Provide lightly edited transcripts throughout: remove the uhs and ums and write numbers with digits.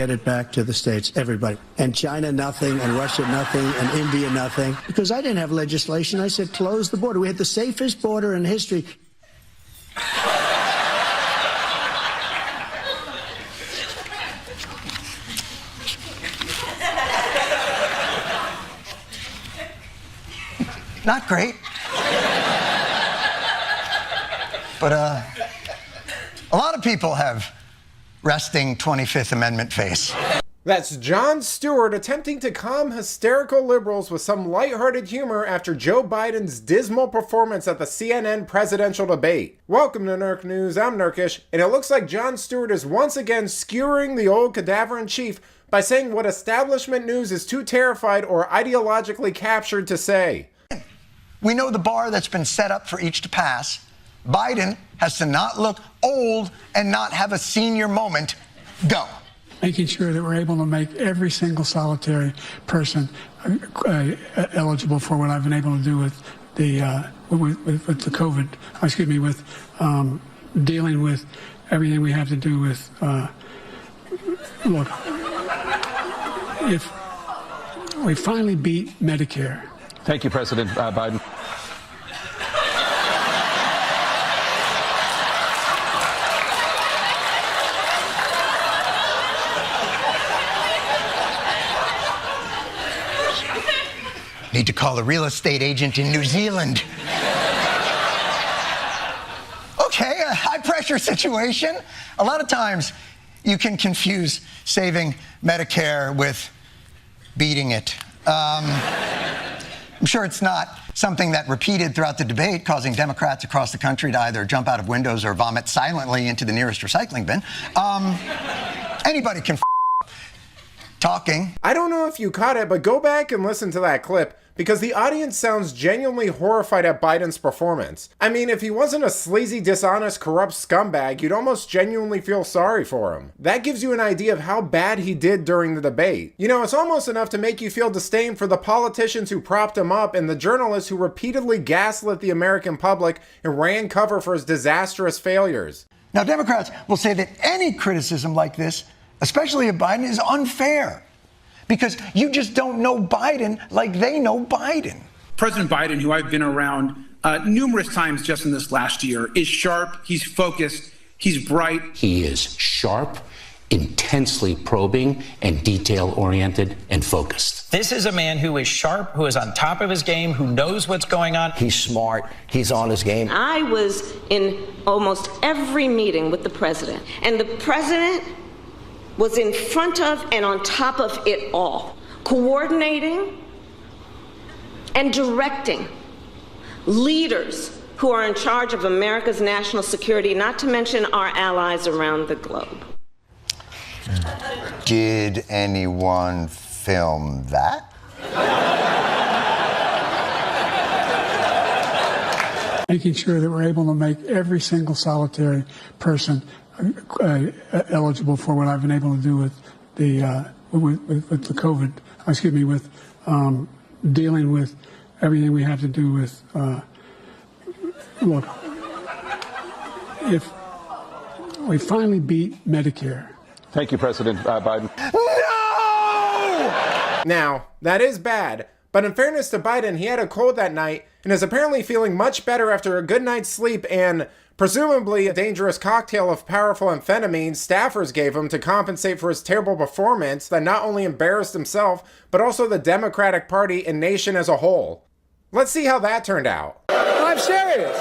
Get it back to the states, everybody. And China, nothing, and Russia, nothing, and India, nothing. Because I didn't have legislation. I said, close the border. We had the safest border in history. Not great. But a lot of people have resting 25th Amendment face. That's Jon Stewart attempting to calm hysterical liberals with some lighthearted humor after Joe Biden's dismal performance at the CNN presidential debate. Welcome to Nurk News, I'm Nurkish, and it looks like Jon Stewart is once again skewering the old cadaver-in-chief by saying what establishment news is too terrified or ideologically captured to say. We know the bar that's been set up for each to pass. Biden has to not look old and not have a senior moment. Go. Making sure that we're able to make every single solitary person eligible for what I've been able to do with the COVID. Excuse me, with dealing with everything we have to do with. Look, if we finally beat Medicare. Thank you, President Biden. Need to call a real estate agent in New Zealand. Okay, a high-pressure situation. A lot of times you can confuse saving Medicare with beating it. I'm sure it's not something that repeated throughout the debate, causing Democrats across the country to either jump out of windows or vomit silently into the nearest recycling bin. Anybody can talking. I don't know if you caught it, but go back and listen to that clip, because the audience sounds genuinely horrified at Biden's performance. I mean, if he wasn't a sleazy, dishonest, corrupt scumbag, you'd almost genuinely feel sorry for him. That gives you an idea of how bad he did during the debate. You know, it's almost enough to make you feel disdain for the politicians who propped him up and the journalists who repeatedly gaslit the American public and ran cover for his disastrous failures. Now, Democrats will say that any criticism like this, especially of Biden, is unfair because you just don't know Biden like they know Biden. President Biden, who I've been around numerous times just in this last year, is sharp, he's focused, he's bright. He is sharp, intensely probing, and detail-oriented and focused. This is a man who is sharp, who is on top of his game, who knows what's going on. He's smart, he's on his game. I was in almost every meeting with the president, and the president was in front of and on top of it all, coordinating and directing leaders who are in charge of America's national security, not to mention our allies around the globe. Did anyone film that? Making sure that we're able to make every single solitary person eligible for what I've been able to do with the COVID. Excuse me, with dealing with everything we have to do with. Look, if we finally beat Medicare. Thank you, President Biden. No! Now, that is bad, but in fairness to Biden, he had a cold that night and is apparently feeling much better after a good night's sleep and presumably a dangerous cocktail of powerful amphetamines staffers gave him to compensate for his terrible performance that not only embarrassed himself, but also the Democratic Party and nation as a whole. Let's see how that turned out. I'm serious.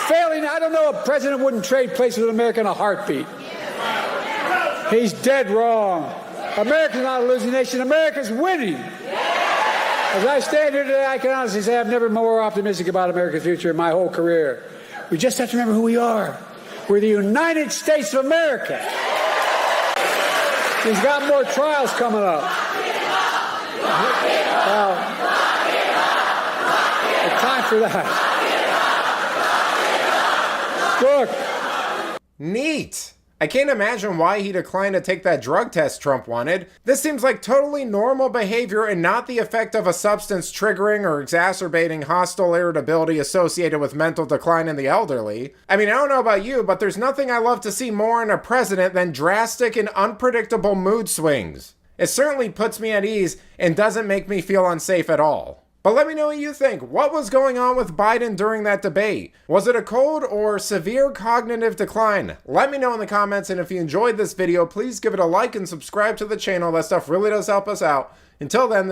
Failing, I don't know a president wouldn't trade places with America in a heartbeat. He's dead wrong. America's not a losing nation. America's winning. As I stand here today, I can honestly say I've never been more optimistic about America's future in my whole career. We just have to remember who we are. We're the United States of America. He's got more trials coming up. Well, it's time for that. Look. Neat. I can't imagine why he declined to take that drug test Trump wanted. This seems like totally normal behavior and not the effect of a substance triggering or exacerbating hostile irritability associated with mental decline in the elderly. I mean, I don't know about you, but there's nothing I love to see more in a president than drastic and unpredictable mood swings. It certainly puts me at ease and doesn't make me feel unsafe at all. But let me know what you think. What was going on with Biden during that debate? Was it a cold or severe cognitive decline? Let me know in the comments, and if you enjoyed this video, please give it a like and subscribe to the channel. That stuff really does help us out. Until then,